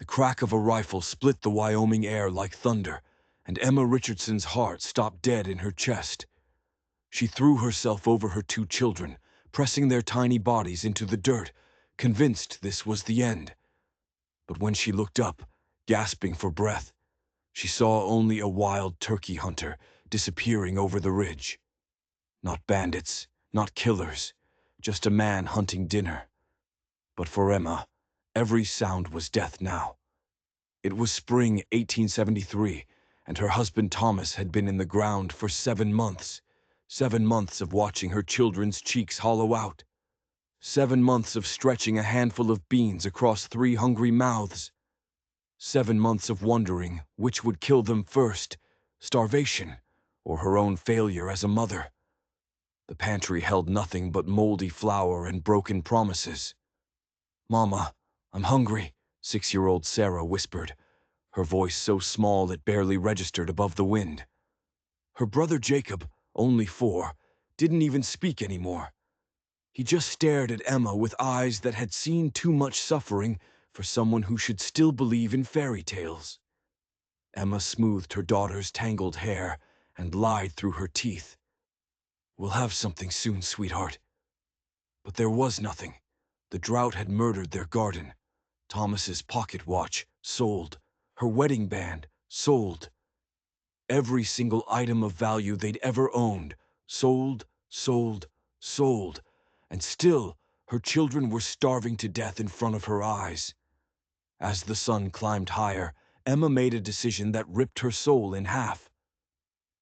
The crack of a rifle split the Wyoming air like thunder, and Emma Richardson's heart stopped dead in her chest. She threw herself over her two children, pressing their tiny bodies into the dirt, convinced this was the end. But when she looked up, gasping for breath, she saw only a wild turkey hunter disappearing over the ridge. Not bandits, not killers, just a man hunting dinner. But for Emma, every sound was death now. It was spring 1873, and her husband Thomas had been in the ground for 7 months. 7 months of watching her children's cheeks hollow out. 7 months of stretching a handful of beans across 3 hungry mouths. 7 months of wondering which would kill them first, starvation or her own failure as a mother. The pantry held nothing but moldy flour and broken promises. "Mama, I'm hungry," 6-year-old Sarah whispered, her voice so small it barely registered above the wind. Her brother Jacob, only 4, didn't even speak anymore. He just stared at Emma with eyes that had seen too much suffering for someone who should still believe in fairy tales. Emma smoothed her daughter's tangled hair and lied through her teeth. "We'll have something soon, sweetheart." But there was nothing. The drought had murdered their garden. Thomas's pocket watch, sold. Her wedding band, sold. Every single item of value they'd ever owned, sold, sold, sold. And still, her children were starving to death in front of her eyes. As the sun climbed higher, Emma made a decision that ripped her soul in half.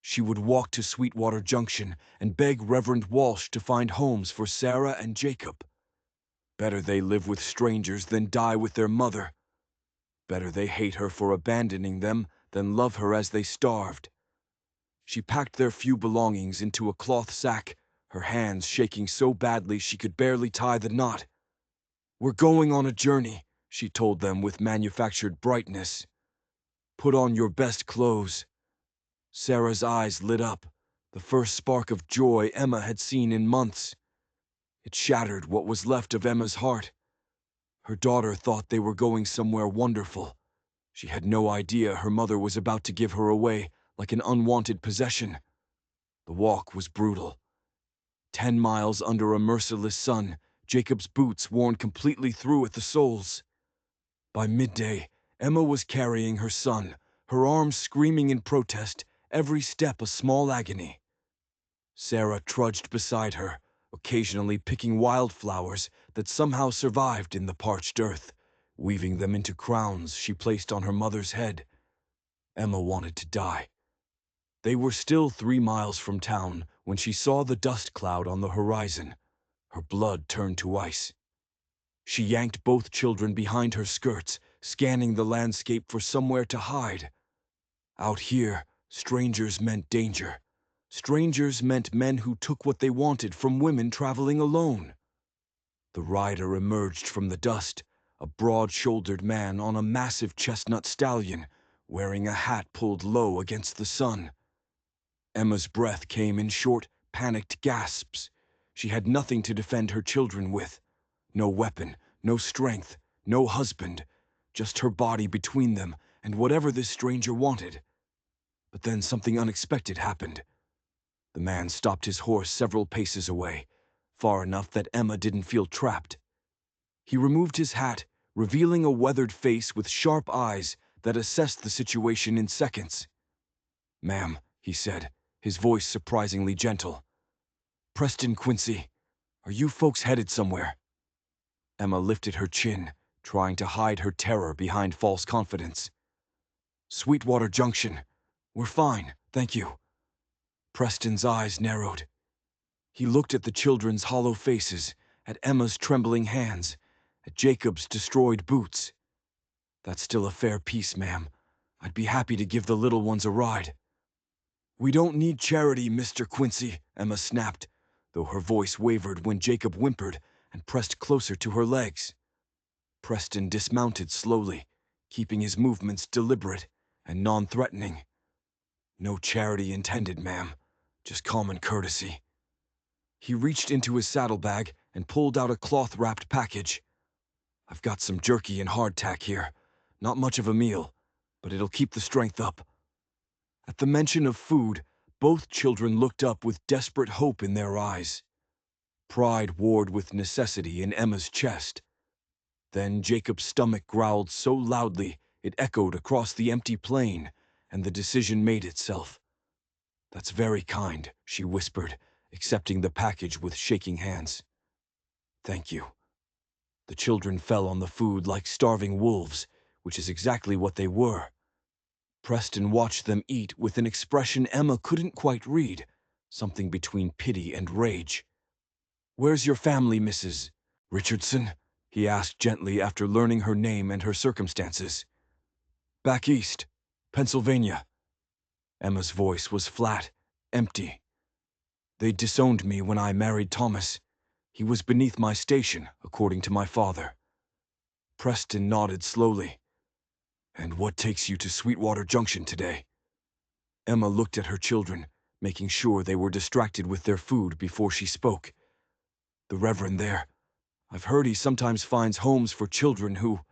She would walk to Sweetwater Junction and beg Reverend Walsh to find homes for Sarah and Jacob. Better they live with strangers than die with their mother. Better they hate her for abandoning them than love her as they starved. She packed their few belongings into a cloth sack, her hands shaking so badly she could barely tie the knot. "We're going on a journey," she told them with manufactured brightness. "Put on your best clothes." Sarah's eyes lit up, the first spark of joy Emma had seen in months. It shattered what was left of Emma's heart. Her daughter thought they were going somewhere wonderful. She had no idea her mother was about to give her away like an unwanted possession. The walk was brutal. 10 miles under a merciless sun, Jacob's boots worn completely through at the soles. By midday, Emma was carrying her son, her arms screaming in protest, every step a small agony. Sarah trudged beside her, occasionally picking wildflowers that somehow survived in the parched earth, weaving them into crowns she placed on her mother's head. Emma wanted to die. They were still 3 miles from town when she saw the dust cloud on the horizon. Her blood turned to ice. She yanked both children behind her skirts, scanning the landscape for somewhere to hide. Out here, strangers meant danger. Strangers meant men who took what they wanted from women traveling alone. The rider emerged from the dust, a broad-shouldered man on a massive chestnut stallion, wearing a hat pulled low against the sun. Emma's breath came in short, panicked gasps. She had nothing to defend her children with. No weapon, no strength, no husband, just her body between them and whatever this stranger wanted. But then something unexpected happened. The man stopped his horse several paces away, far enough that Emma didn't feel trapped. He removed his hat, revealing a weathered face with sharp eyes that assessed the situation in seconds. "Ma'am," he said, his voice surprisingly gentle. "Preston Quincy, are you folks headed somewhere?" Emma lifted her chin, trying to hide her terror behind false confidence. "Sweetwater Junction. We're fine, thank you." Preston's eyes narrowed. He looked at the children's hollow faces, at Emma's trembling hands, at Jacob's destroyed boots. "That's still a fair piece, ma'am. I'd be happy to give the little ones a ride." "We don't need charity, Mr. Quincy," Emma snapped, though her voice wavered when Jacob whimpered and pressed closer to her legs. Preston dismounted slowly, keeping his movements deliberate and non-threatening. "No charity intended, ma'am. Just common courtesy." He reached into his saddlebag and pulled out a cloth-wrapped package. "I've got some jerky and hardtack here. Not much of a meal, but it'll keep the strength up." At the mention of food, both children looked up with desperate hope in their eyes. Pride warred with necessity in Emma's chest. Then Jacob's stomach growled so loudly it echoed across the empty plain, and the decision made itself. "That's very kind," she whispered, accepting the package with shaking hands. "Thank you." The children fell on the food like starving wolves, which is exactly what they were. Preston watched them eat with an expression Emma couldn't quite read, something between pity and rage. "Where's your family, Mrs. Richardson?" he asked gently after learning her name and her circumstances. "Back east, Pennsylvania." Emma's voice was flat, empty. "They disowned me when I married Thomas. He was beneath my station, according to my father." Preston nodded slowly. "And what takes you to Sweetwater Junction today?" Emma looked at her children, making sure they were distracted with their food before she spoke. "The Reverend there. I've heard he sometimes finds homes for children who—"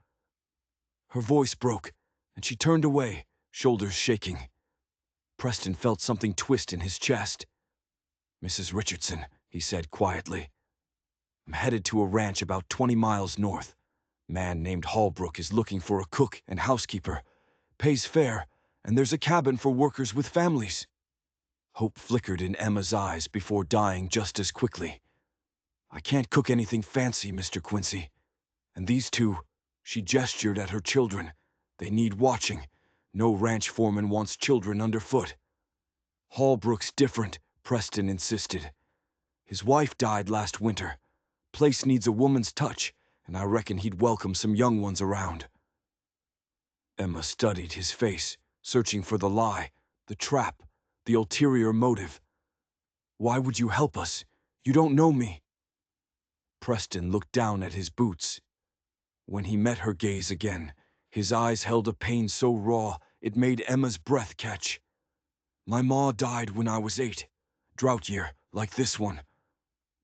Her voice broke, and she turned away, shoulders shaking. Preston felt something twist in his chest. "Mrs. Richardson," he said quietly, "I'm headed to a ranch about 20 miles north. Man named Holbrook is looking for a cook and housekeeper. Pays fair, and there's a cabin for workers with families." Hope flickered in Emma's eyes before dying just as quickly. "I can't cook anything fancy, Mr. Quincy. And these two," she gestured at her children, "they need watching. No ranch foreman wants children underfoot." "Holbrook's different," Preston insisted. "His wife died last winter. Place needs a woman's touch, and I reckon he'd welcome some young ones around." Emma studied his face, searching for the lie, the trap, the ulterior motive. "Why would you help us? You don't know me." Preston looked down at his boots. When he met her gaze again, his eyes held a pain so raw it made Emma's breath catch. "My ma died when I was 8. Drought year, like this one.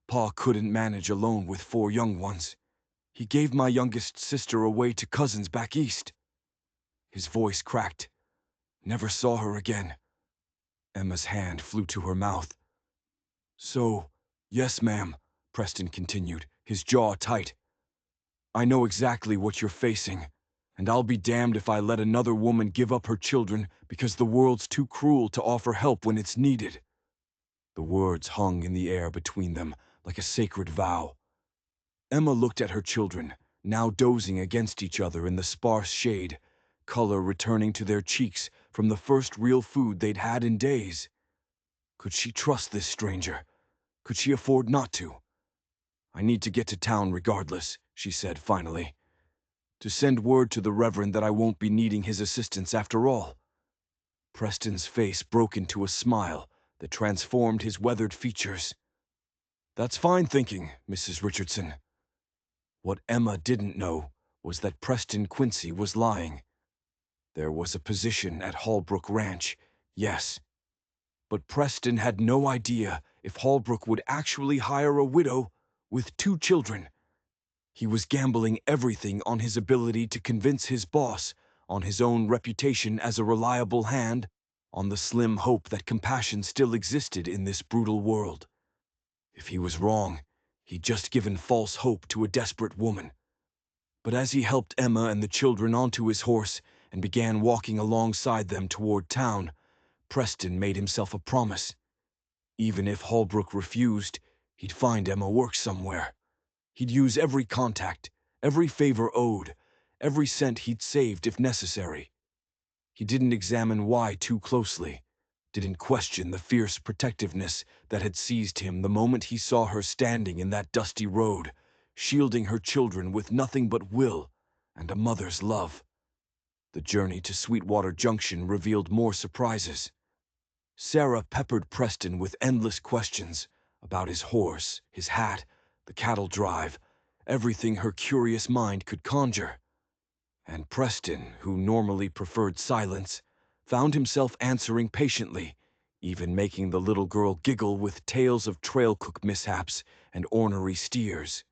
Pa couldn't manage alone with 4 young ones. He gave my youngest sister away to cousins back east." His voice cracked. "Never saw her again." Emma's hand flew to her mouth. "So, yes, ma'am," Preston continued, his jaw tight. "I know exactly what you're facing, and I'll be damned if I let another woman give up her children because the world's too cruel to offer help when it's needed." The words hung in the air between them like a sacred vow. Emma looked at her children, now dozing against each other in the sparse shade, color returning to their cheeks from the first real food they'd had in days. Could she trust this stranger? Could she afford not to? "I need to get to town regardless," she said finally. "To send word to the Reverend that I won't be needing his assistance after all." Preston's face broke into a smile that transformed his weathered features. "That's fine thinking, Mrs. Richardson." What Emma didn't know was that Preston Quincy was lying. There was a position at Holbrook Ranch, yes. But Preston had no idea if Holbrook would actually hire a widow with 2 children. He was gambling everything on his ability to convince his boss, on his own reputation as a reliable hand, on the slim hope that compassion still existed in this brutal world. If he was wrong, he'd just given false hope to a desperate woman. But as he helped Emma and the children onto his horse and began walking alongside them toward town, Preston made himself a promise. Even if Holbrook refused, he'd find Emma work somewhere. He'd use every contact, every favor owed, every cent he'd saved if necessary. He didn't examine why too closely, didn't question the fierce protectiveness that had seized him the moment he saw her standing in that dusty road, shielding her children with nothing but will and a mother's love. The journey to Sweetwater Junction revealed more surprises. Sarah peppered Preston with endless questions about his horse, his hat, the cattle drive, everything her curious mind could conjure. And Preston, who normally preferred silence, found himself answering patiently, even making the little girl giggle with tales of trail cook mishaps and ornery steers.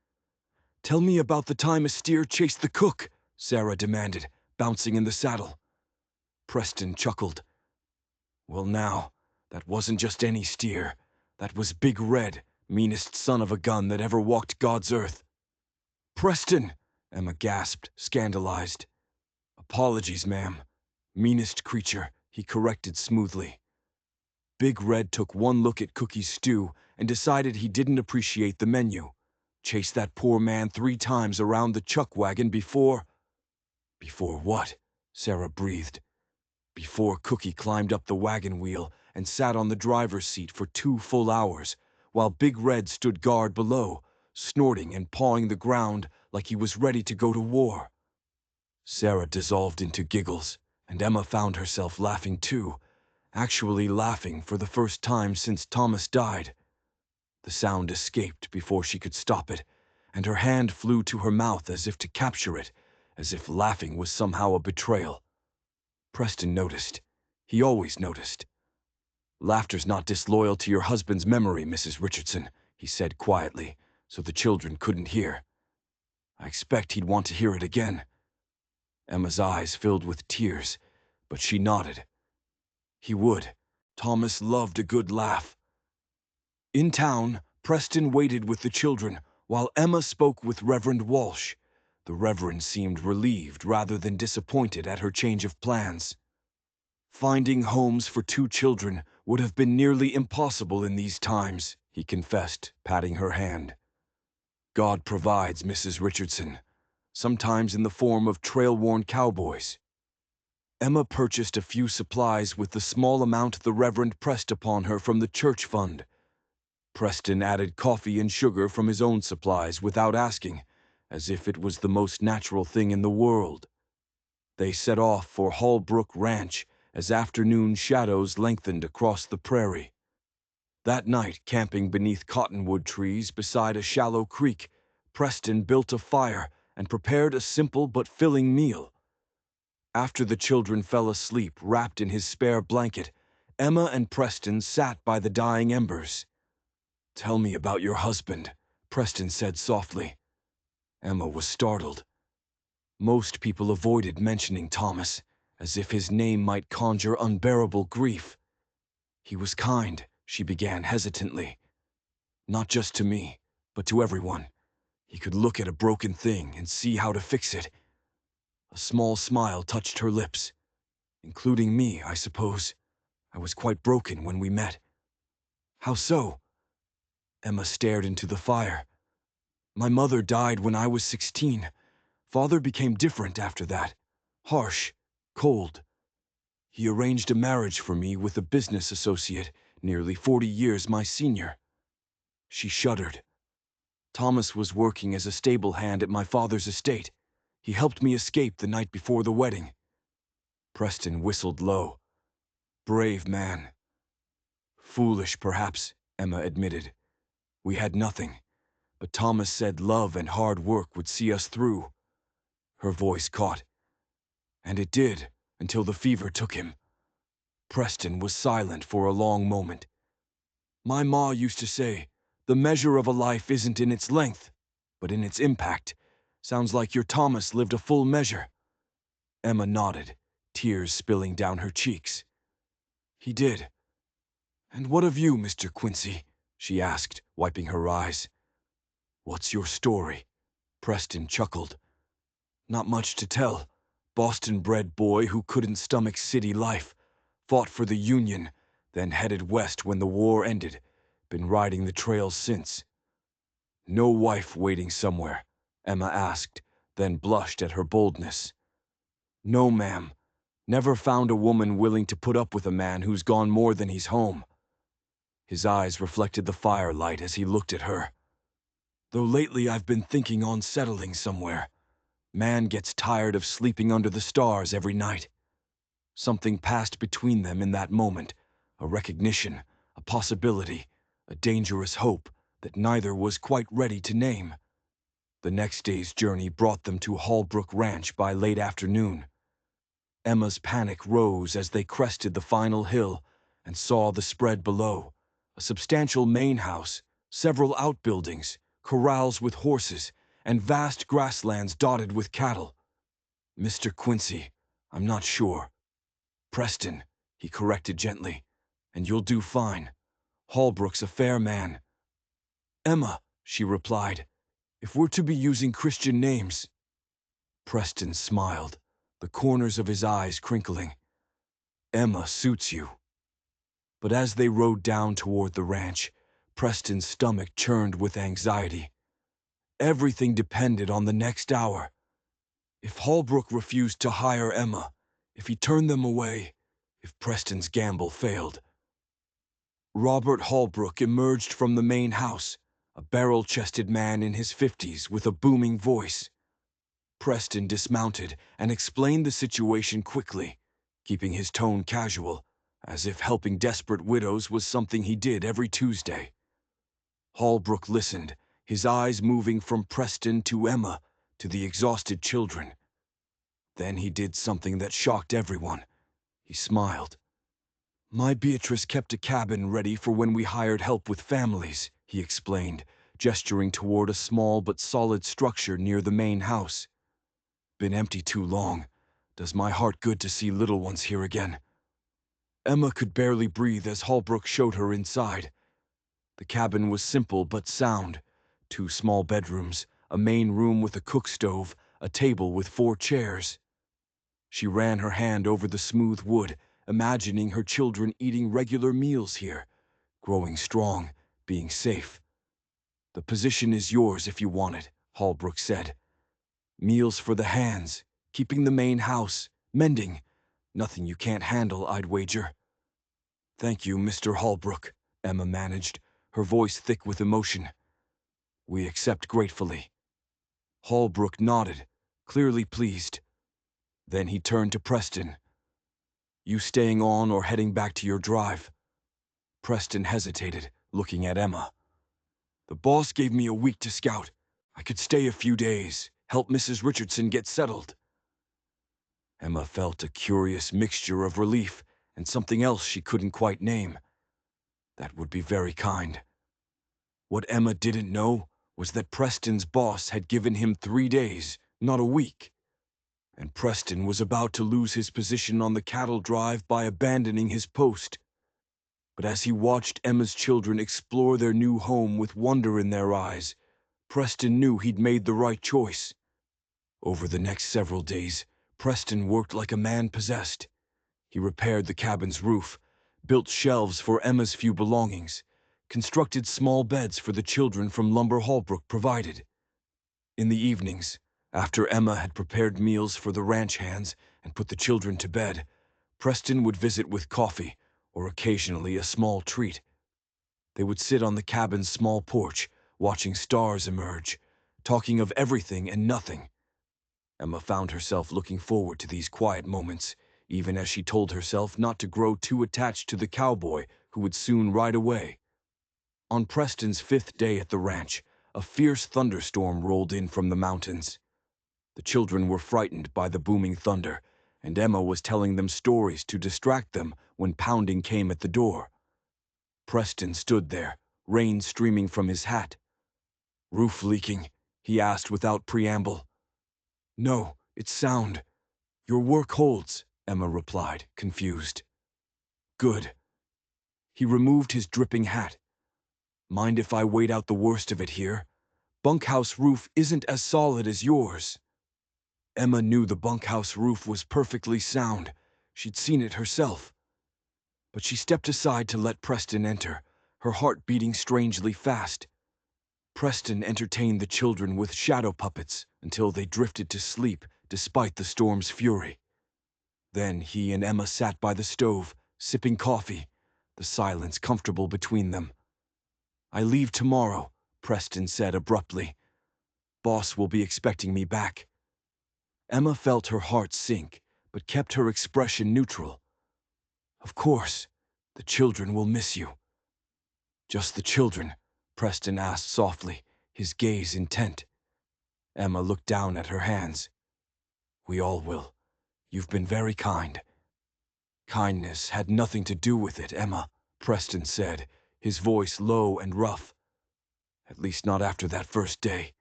"Tell me about the time a steer chased the cook," Sarah demanded, bouncing in the saddle. Preston chuckled. Well now, that wasn't just any steer. That was Big Red, meanest son of a gun that ever walked God's earth. Preston! Emma gasped, scandalized. Apologies, ma'am. Meanest creature, he corrected smoothly. Big Red took one look at Cookie's stew and decided he didn't appreciate the menu. Chased that poor man 3 times around the chuck wagon before... Before what? Sarah breathed. Before Cookie climbed up the wagon wheel and sat on the driver's seat for 2 full hours, while Big Red stood guard below, snorting and pawing the ground like he was ready to go to war. Sarah dissolved into giggles, and Emma found herself laughing too, actually laughing for the first time since Thomas died. The sound escaped before she could stop it, and her hand flew to her mouth as if to capture it, as if laughing was somehow a betrayal. Preston noticed. He always noticed. Laughter's not disloyal to your husband's memory, Mrs. Richardson, he said quietly, so the children couldn't hear. I expect he'd want to hear it again. Emma's eyes filled with tears, but she nodded. He would. Thomas loved a good laugh. In town, Preston waited with the children, while Emma spoke with Reverend Walsh. The Reverend seemed relieved rather than disappointed at her change of plans. Finding homes for 2 children would have been nearly impossible in these times, he confessed, patting her hand. God provides, Mrs. Richardson, sometimes in the form of trail-worn cowboys. Emma purchased a few supplies with the small amount the Reverend pressed upon her from the church fund. Preston added coffee and sugar from his own supplies without asking, as if it was the most natural thing in the world. They set off for Hallbrook Ranch as afternoon shadows lengthened across the prairie. That night, camping beneath cottonwood trees beside a shallow creek, Preston built a fire and prepared a simple but filling meal. After the children fell asleep wrapped in his spare blanket, Emma and Preston sat by the dying embers. Tell me about your husband, Preston said softly. Emma was startled. Most people avoided mentioning Thomas, as if his name might conjure unbearable grief. He was kind, she began hesitantly. Not just to me, but to everyone. He could look at a broken thing and see how to fix it. A small smile touched her lips. Including me, I suppose. I was quite broken when we met. How so? Emma stared into the fire. My mother died when I was 16. Father became different after that. Harsh, cold. He arranged a marriage for me with a business associate, nearly 40 years my senior. She shuddered. Thomas was working as a stable hand at my father's estate. He helped me escape the night before the wedding. Preston whistled low. Brave man. Foolish, perhaps, Emma admitted. We had nothing, but Thomas said love and hard work would see us through. Her voice caught. And it did, until the fever took him. Preston was silent for a long moment. My ma used to say, the measure of a life isn't in its length, but in its impact. Sounds like your Thomas lived a full measure. Emma nodded, tears spilling down her cheeks. He did. And what of you, Mr. Quincy? She asked, wiping her eyes. What's your story? Preston chuckled. Not much to tell. Boston-bred boy who couldn't stomach city life. Fought for the Union, then headed west when the war ended. Been riding the trails since. No wife waiting somewhere? Emma asked, then blushed at her boldness. No, ma'am. Never found a woman willing to put up with a man who's gone more than he's home. His eyes reflected the firelight as he looked at her. Though lately I've been thinking on settling somewhere. Man gets tired of sleeping under the stars every night. Something passed between them in that moment, a recognition, a possibility, a dangerous hope that neither was quite ready to name. The next day's journey brought them to Hallbrook Ranch by late afternoon. Emma's panic rose as they crested the final hill and saw the spread below, a substantial main house, several outbuildings, corrals with horses, and vast grasslands dotted with cattle. Mr. Quincy, I'm not sure. Preston, he corrected gently. And you'll do fine. Holbrook's a fair man. Emma, she replied, if we're to be using Christian names. Preston smiled, the corners of his eyes crinkling. Emma suits you. But as they rode down toward the ranch, Preston's stomach churned with anxiety. Everything depended on the next hour. If Holbrook refused to hire Emma, if he turned them away, if Preston's gamble failed. Robert Holbrook emerged from the main house, a barrel-chested man in his 50s with a booming voice. Preston dismounted and explained the situation quickly, keeping his tone casual, as if helping desperate widows was something he did every Tuesday. Holbrook listened, his eyes moving from Preston to Emma to the exhausted children. Then he did something that shocked everyone. He smiled. My Beatrice kept a cabin ready for when we hired help with families, he explained, gesturing toward a small but solid structure near the main house. Been empty too long. Does my heart good to see little ones here again. Emma could barely breathe as Holbrook showed her inside. The cabin was simple but sound. 2 small bedrooms, a main room with a cook stove, a table with 4 chairs. She ran her hand over the smooth wood, imagining her children eating regular meals here, growing strong, being safe. The position is yours if you want it, Holbrook said. Meals for the hands, keeping the main house, mending. Nothing you can't handle, I'd wager. Thank you, Mr. Holbrook, Emma managed, her voice thick with emotion. We accept gratefully. Holbrook nodded, clearly pleased. Then he turned to Preston. You staying on or heading back to your drive? Preston hesitated, looking at Emma. The boss gave me a week to scout. I could stay a few days, help Mrs. Richardson get settled. Emma felt a curious mixture of relief and something else she couldn't quite name. That would be very kind. What Emma didn't know was that Preston's boss had given him 3 days, not a week. And Preston was about to lose his position on the cattle drive by abandoning his post. But as he watched Emma's children explore their new home with wonder in their eyes, Preston knew he'd made the right choice. Over the next several days, Preston worked like a man possessed. He repaired the cabin's roof, built shelves for Emma's few belongings, constructed small beds for the children from lumber Holbrook provided. In the evenings, after Emma had prepared meals for the ranch hands and put the children to bed, Preston would visit with coffee, or occasionally a small treat. They would sit on the cabin's small porch, watching stars emerge, talking of everything and nothing. Emma found herself looking forward to these quiet moments, even as she told herself not to grow too attached to the cowboy who would soon ride away. On Preston's 5th day at the ranch, a fierce thunderstorm rolled in from the mountains. The children were frightened by the booming thunder, and Emma was telling them stories to distract them when pounding came at the door. Preston stood there, rain streaming from his hat. Roof leaking? He asked without preamble. No, it's sound. Your work holds, Emma replied, confused. Good. He removed his dripping hat. Mind if I wait out the worst of it here? Bunkhouse roof isn't as solid as yours. Emma knew the bunkhouse roof was perfectly sound. She'd seen it herself. But she stepped aside to let Preston enter, her heart beating strangely fast. Preston entertained the children with shadow puppets until they drifted to sleep despite the storm's fury. Then he and Emma sat by the stove, sipping coffee, the silence comfortable between them. I leave tomorrow, Preston said abruptly. Boss will be expecting me back. Emma felt her heart sink, but kept her expression neutral. Of course, the children will miss you. Just the children? Preston asked softly, his gaze intent. Emma looked down at her hands. We all will. You've been very kind. Kindness had nothing to do with it, Emma, Preston said, his voice low and rough. At least not after that first day.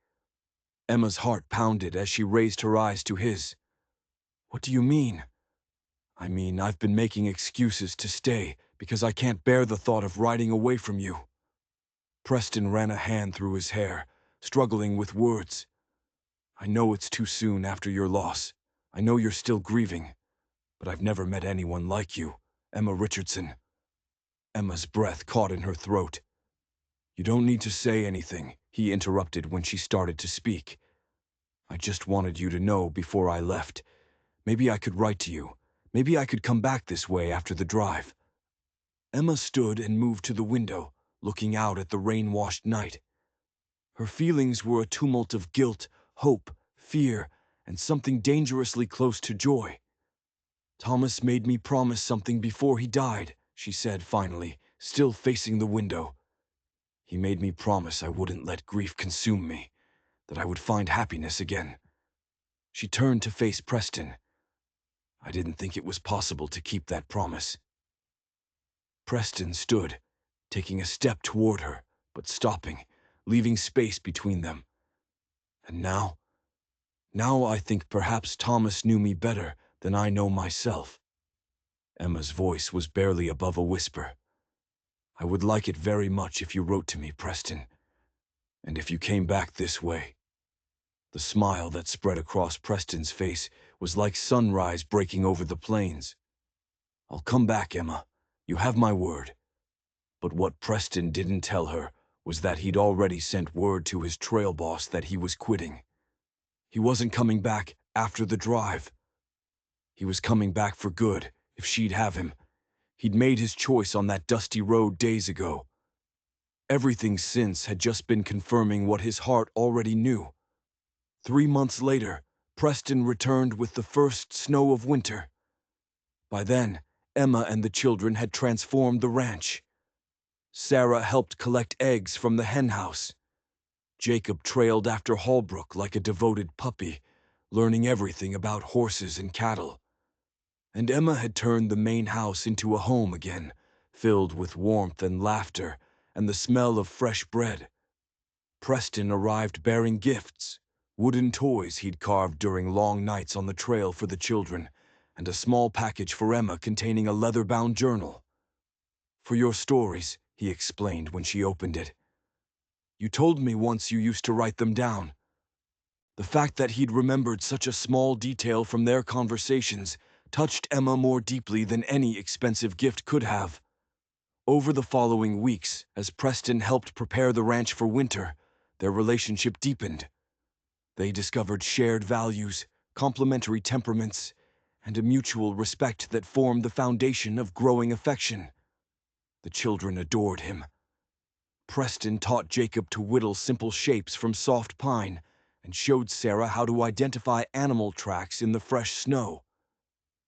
Emma's heart pounded as she raised her eyes to his. What do you mean? I mean, I've been making excuses to stay because I can't bear the thought of riding away from you. Preston ran a hand through his hair, struggling with words. I know it's too soon after your loss. I know you're still grieving. But I've never met anyone like you, Emma Richardson. Emma's breath caught in her throat. You don't need to say anything, he interrupted when she started to speak. I just wanted you to know before I left. Maybe I could write to you. Maybe I could come back this way after the drive. Emma stood and moved to the window, looking out at the rain-washed night. Her feelings were a tumult of guilt, hope, fear, and something dangerously close to joy. Thomas made me promise something before he died, she said finally, still facing the window. He made me promise I wouldn't let grief consume me, that I would find happiness again. She turned to face Preston. I didn't think it was possible to keep that promise. Preston stood, taking a step toward her, but stopping, leaving space between them. And now I think perhaps Thomas knew me better than I know myself. Emma's voice was barely above a whisper. I would like it very much if you wrote to me, Preston, and if you came back this way. The smile that spread across Preston's face was like sunrise breaking over the plains. I'll come back, Emma. You have my word. But what Preston didn't tell her was that he'd already sent word to his trail boss that he was quitting. He wasn't coming back after the drive. He was coming back for good, if she'd have him. He'd made his choice on that dusty road days ago. Everything since had just been confirming what his heart already knew. 3 months later, Preston returned with the first snow of winter. By then, Emma and the children had transformed the ranch. Sarah helped collect eggs from the henhouse. Jacob trailed after Holbrook like a devoted puppy, learning everything about horses and cattle. And Emma had turned the main house into a home again, filled with warmth and laughter and the smell of fresh bread. Preston arrived bearing gifts, wooden toys he'd carved during long nights on the trail for the children, and a small package for Emma containing a leather-bound journal. For your stories, he explained when she opened it. You told me once you used to write them down. The fact that he'd remembered such a small detail from their conversations touched Emma more deeply than any expensive gift could have. Over the following weeks, as Preston helped prepare the ranch for winter, their relationship deepened. They discovered shared values, complementary temperaments, and a mutual respect that formed the foundation of growing affection. The children adored him. Preston taught Jacob to whittle simple shapes from soft pine and showed Sarah how to identify animal tracks in the fresh snow.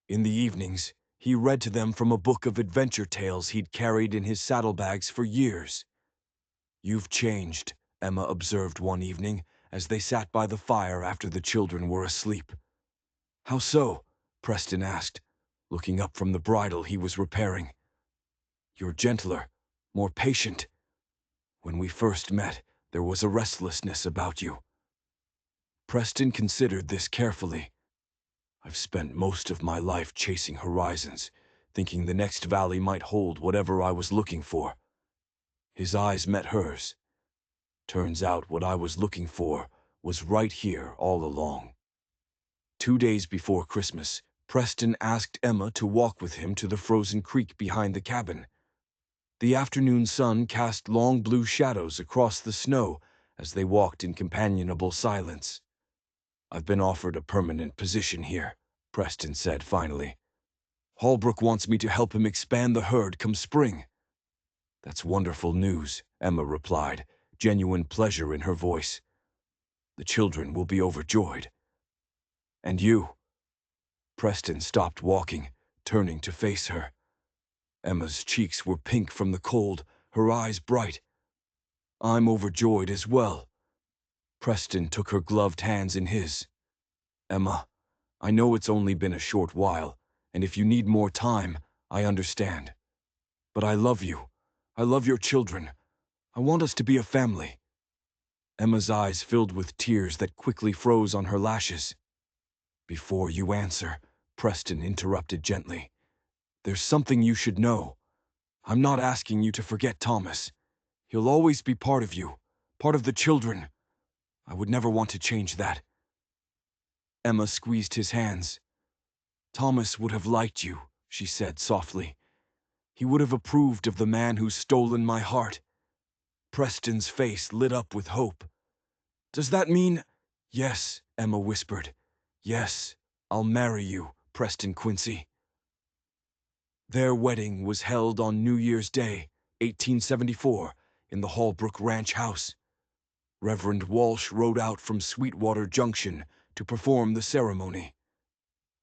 In the evenings, he read to them from a book of adventure tales he'd carried in his saddlebags for years. You've changed, Emma observed one evening as they sat by the fire after the children were asleep. How so? Preston asked, looking up from the bridle he was repairing. You're gentler, more patient. When we first met, there was a restlessness about you. Preston considered this carefully. I've spent most of my life chasing horizons, thinking the next valley might hold whatever I was looking for. His eyes met hers. Turns out what I was looking for was right here all along. 2 days before Christmas, Preston asked Emma to walk with him to the frozen creek behind the cabin. The afternoon sun cast long blue shadows across the snow as they walked in companionable silence. I've been offered a permanent position here, Preston said finally. Holbrook wants me to help him expand the herd come spring. That's wonderful news, Emma replied, genuine pleasure in her voice. The children will be overjoyed. And you? Preston stopped walking, turning to face her. Emma's cheeks were pink from the cold, her eyes bright. I'm overjoyed as well. Preston took her gloved hands in his. Emma, I know it's only been a short while, and if you need more time, I understand. But I love you. I love your children. I want us to be a family. Emma's eyes filled with tears that quickly froze on her lashes. Before you answer, Preston interrupted gently. There's something you should know. I'm not asking you to forget Thomas. He'll always be part of you, part of the children. I would never want to change that. Emma squeezed his hands. Thomas would have liked you, she said softly. He would have approved of the man who's stolen my heart. Preston's face lit up with hope. Does that mean— Yes, Emma whispered. Yes, I'll marry you, Preston Quincy. Their wedding was held on New Year's Day, 1874, in the Hallbrook Ranch house. Reverend Walsh rode out from Sweetwater Junction to perform the ceremony.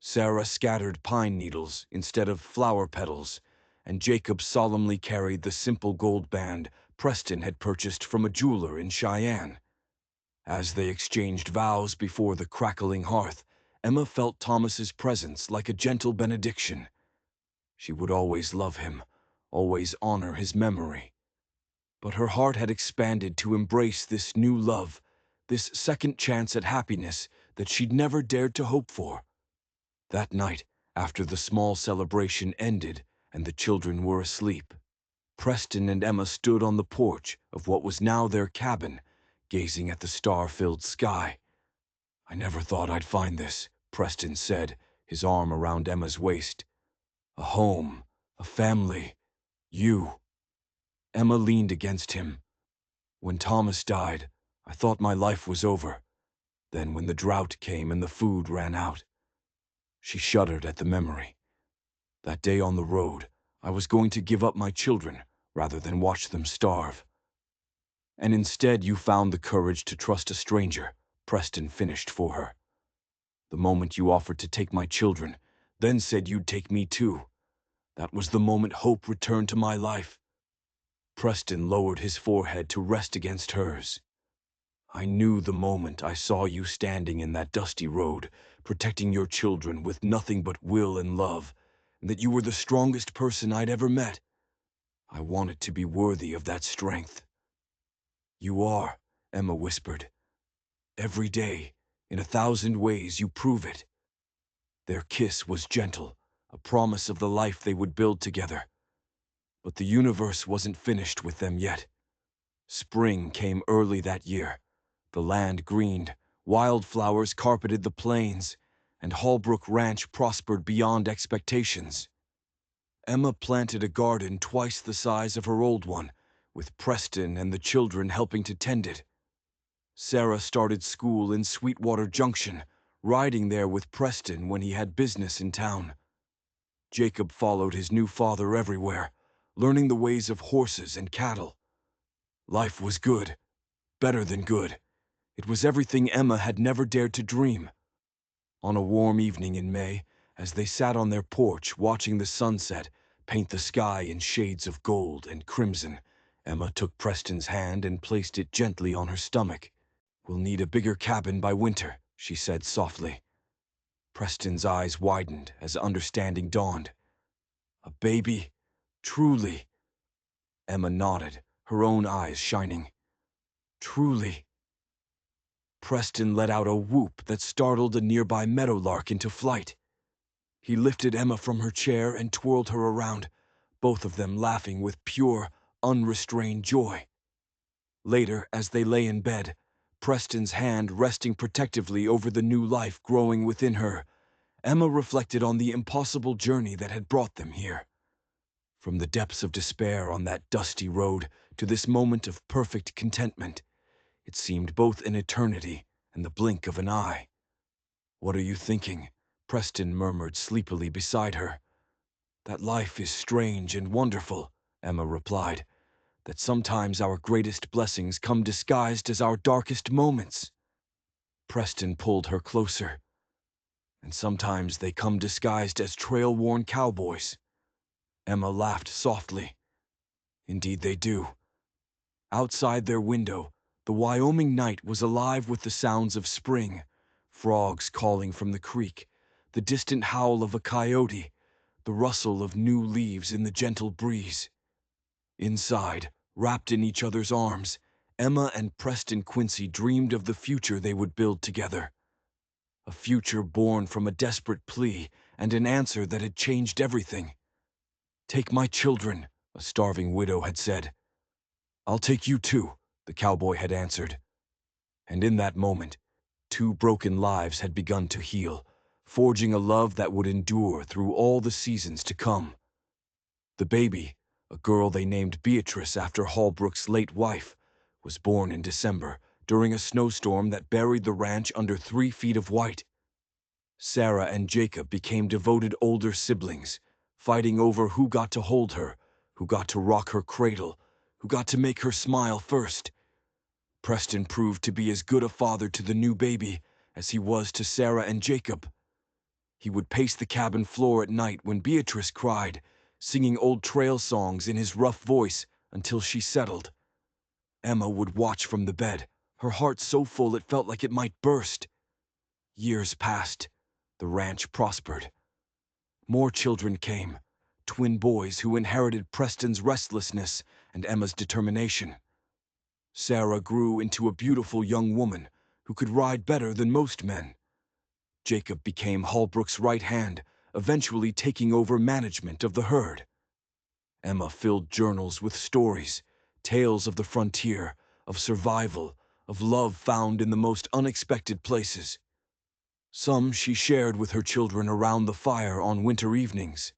Sarah scattered pine needles instead of flower petals, and Jacob solemnly carried the simple gold band Preston had purchased from a jeweler in Cheyenne. As they exchanged vows before the crackling hearth, Emma felt Thomas's presence like a gentle benediction. She would always love him, always honor his memory. But her heart had expanded to embrace this new love, this second chance at happiness that she'd never dared to hope for. That night, after the small celebration ended and the children were asleep, Preston and Emma stood on the porch of what was now their cabin, gazing at the star-filled sky. I never thought I'd find this, Preston said, his arm around Emma's waist. A home, a family, you. Emma leaned against him. When Thomas died, I thought my life was over. Then when the drought came and the food ran out. She shuddered at the memory. That day on the road, I was going to give up my children rather than watch them starve. And instead you found the courage to trust a stranger, Preston finished for her. The moment you offered to take my children, then said you'd take me too. That was the moment hope returned to my life. Preston lowered his forehead to rest against hers. I knew the moment I saw you standing in that dusty road, protecting your children with nothing but will and love, and that you were the strongest person I'd ever met. I wanted to be worthy of that strength. You are, Emma whispered. Every day, in 1,000 ways, you prove it. Their kiss was gentle, a promise of the life they would build together. But the universe wasn't finished with them yet. Spring came early that year. The land greened, wildflowers carpeted the plains, and Hallbrook Ranch prospered beyond expectations. Emma planted a garden twice the size of her old one, with Preston and the children helping to tend it. Sarah started school in Sweetwater Junction, riding there with Preston when he had business in town. Jacob followed his new father everywhere, learning the ways of horses and cattle. Life was good, better than good. It was everything Emma had never dared to dream. On a warm evening in May, as they sat on their porch watching the sunset paint the sky in shades of gold and crimson, Emma took Preston's hand and placed it gently on her stomach. We'll need a bigger cabin by winter, she said softly. Preston's eyes widened as understanding dawned. A baby? Truly? Emma nodded, her own eyes shining. Truly. Preston let out a whoop that startled a nearby meadowlark into flight. He lifted Emma from her chair and twirled her around, both of them laughing with pure, unrestrained joy. Later, as they lay in bed, Preston's hand resting protectively over the new life growing within her, Emma reflected on the impossible journey that had brought them here. From the depths of despair on that dusty road to this moment of perfect contentment, it seemed both an eternity and the blink of an eye. What are you thinking? Preston murmured sleepily beside her. That life is strange and wonderful, Emma replied. That sometimes our greatest blessings come disguised as our darkest moments. Preston pulled her closer. And sometimes they come disguised as trail-worn cowboys. Emma laughed softly. Indeed they do. Outside their window, the Wyoming night was alive with the sounds of spring, frogs calling from the creek, the distant howl of a coyote, the rustle of new leaves in the gentle breeze. Inside, wrapped in each other's arms, Emma and Preston Quincy dreamed of the future they would build together. A future born from a desperate plea and an answer that had changed everything. "Take my children," a starving widow had said. "I'll take you too," the cowboy had answered. And in that moment, two broken lives had begun to heal, forging a love that would endure through all the seasons to come. The baby, a girl they named Beatrice after Holbrook's late wife, was born in December during a snowstorm that buried the ranch under 3 feet of white. Sarah and Jacob became devoted older siblings, fighting over who got to hold her, who got to rock her cradle, who got to make her smile first. Preston proved to be as good a father to the new baby as he was to Sarah and Jacob. He would pace the cabin floor at night when Beatrice cried, singing old trail songs in his rough voice until she settled. Emma would watch from the bed, her heart so full it felt like it might burst. Years passed. The ranch prospered. More children came, twin boys who inherited Preston's restlessness and Emma's determination. Sarah grew into a beautiful young woman who could ride better than most men. Jacob became Holbrook's right hand, eventually taking over management of the herd. Emma filled journals with stories, tales of the frontier, of survival, of love found in the most unexpected places. Some she shared with her children around the fire on winter evenings.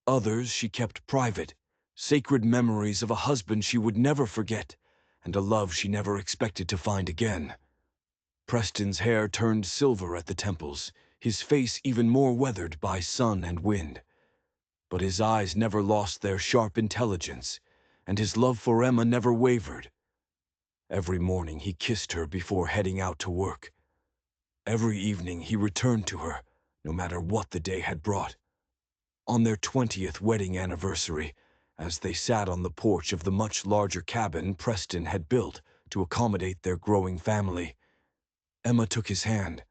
Others she kept private, sacred memories of a husband she would never forget, and a love she never expected to find again. Preston's hair turned silver at the temples, his face even more weathered by sun and wind. But his eyes never lost their sharp intelligence, and his love for Emma never wavered. Every morning he kissed her before heading out to work. Every evening he returned to her, no matter what the day had brought. On their 20th wedding anniversary, as they sat on the porch of the much larger cabin Preston had built to accommodate their growing family, Emma took his hand.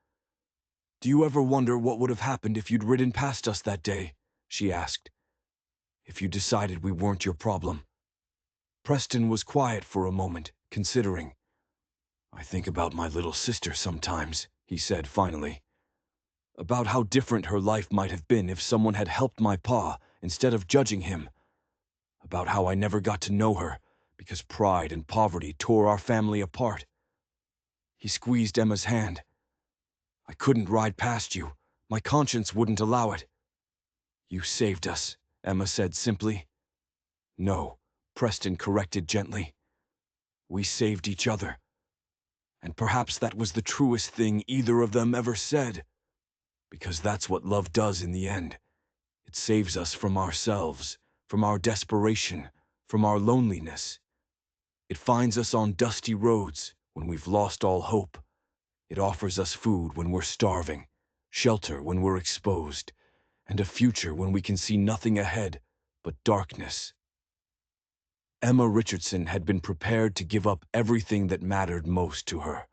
"Do you ever wonder what would have happened if you'd ridden past us that day?" she asked. "If you decided we weren't your problem?" Preston was quiet for a moment, considering. "I think about my little sister sometimes," he said finally. "About how different her life might have been if someone had helped my pa instead of judging him. About how I never got to know her because pride and poverty tore our family apart." He squeezed Emma's hand. "I couldn't ride past you. My conscience wouldn't allow it." "You saved us," Emma said simply. "No," Preston corrected gently. "We saved each other. And perhaps that was the truest thing either of them ever said. Because that's what love does in the end. It saves us from ourselves, from our desperation, from our loneliness. It finds us on dusty roads when we've lost all hope. It offers us food when we're starving, shelter when we're exposed, and a future when we can see nothing ahead but darkness." Emma Richardson had been prepared to give up everything that mattered most to her.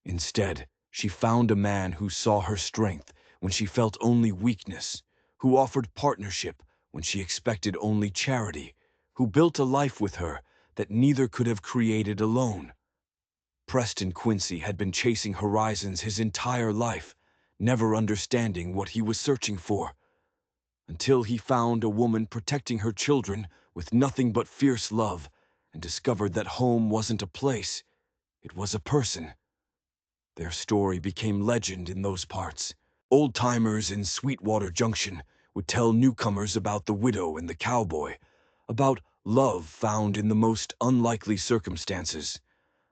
Instead, she found a man who saw her strength when she felt only weakness, who offered partnership when she expected only charity, who built a life with her that neither could have created alone. Preston Quincy had been chasing horizons his entire life, never understanding what he was searching for, until he found a woman protecting her children with nothing but fierce love and discovered that home wasn't a place, it was a person. Their story became legend in those parts. Old-timers in Sweetwater Junction would tell newcomers about the widow and the cowboy, about love found in the most unlikely circumstances,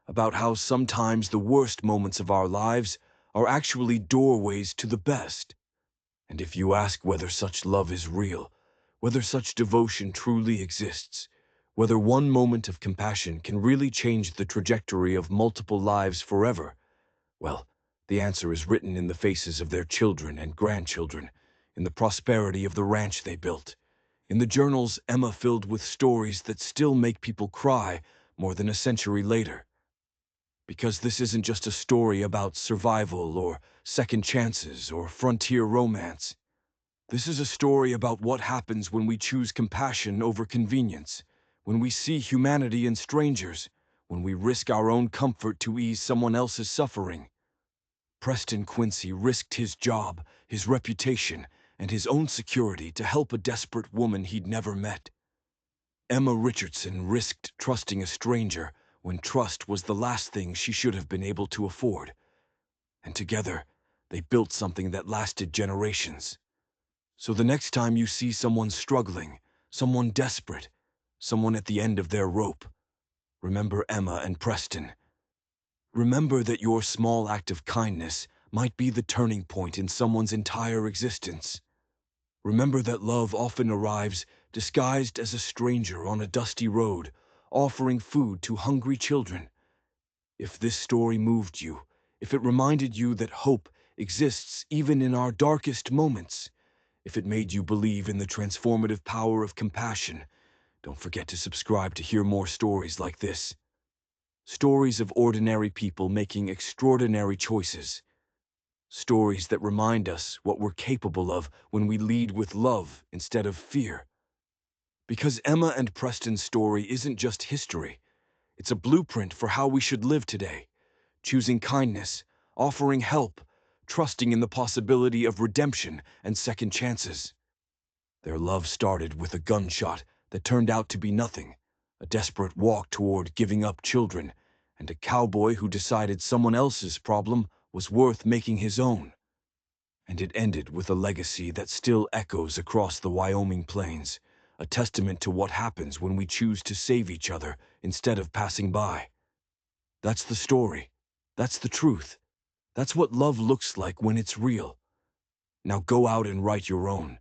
about how sometimes the worst moments of our lives are actually doorways to the best. And if you ask whether such love is real, whether such devotion truly exists, whether one moment of compassion can really change the trajectory of multiple lives forever, well, the answer is written in the faces of their children and grandchildren, in the prosperity of the ranch they built, in the journals Emma filled with stories that still make people cry more than a century later. Because this isn't just a story about survival or second chances or frontier romance. This is a story about what happens when we choose compassion over convenience, when we see humanity in strangers, when we risk our own comfort to ease someone else's suffering. Preston Quincy risked his job, his reputation, and his own security to help a desperate woman he'd never met. Emma Richardson risked trusting a stranger when trust was the last thing she should have been able to afford. And together, they built something that lasted generations. So the next time you see someone struggling, someone desperate, someone at the end of their rope, remember Emma and Preston. Remember that your small act of kindness might be the turning point in someone's entire existence. Remember that love often arrives disguised as a stranger on a dusty road, offering food to hungry children. If this story moved you, if it reminded you that hope exists even in our darkest moments, if it made you believe in the transformative power of compassion, don't forget to subscribe to hear more stories like this. Stories of ordinary people making extraordinary choices. Stories that remind us what we're capable of when we lead with love instead of fear. Because Emma and Preston's story isn't just history, it's a blueprint for how we should live today, choosing kindness, offering help, trusting in the possibility of redemption and second chances. Their love started with a gunshot that turned out to be nothing, a desperate walk toward giving up children, and a cowboy who decided someone else's problem was worth making his own. And it ended with a legacy that still echoes across the Wyoming plains, a testament to what happens when we choose to save each other instead of passing by. That's the story. That's the truth. That's what love looks like when it's real. Now go out and write your own.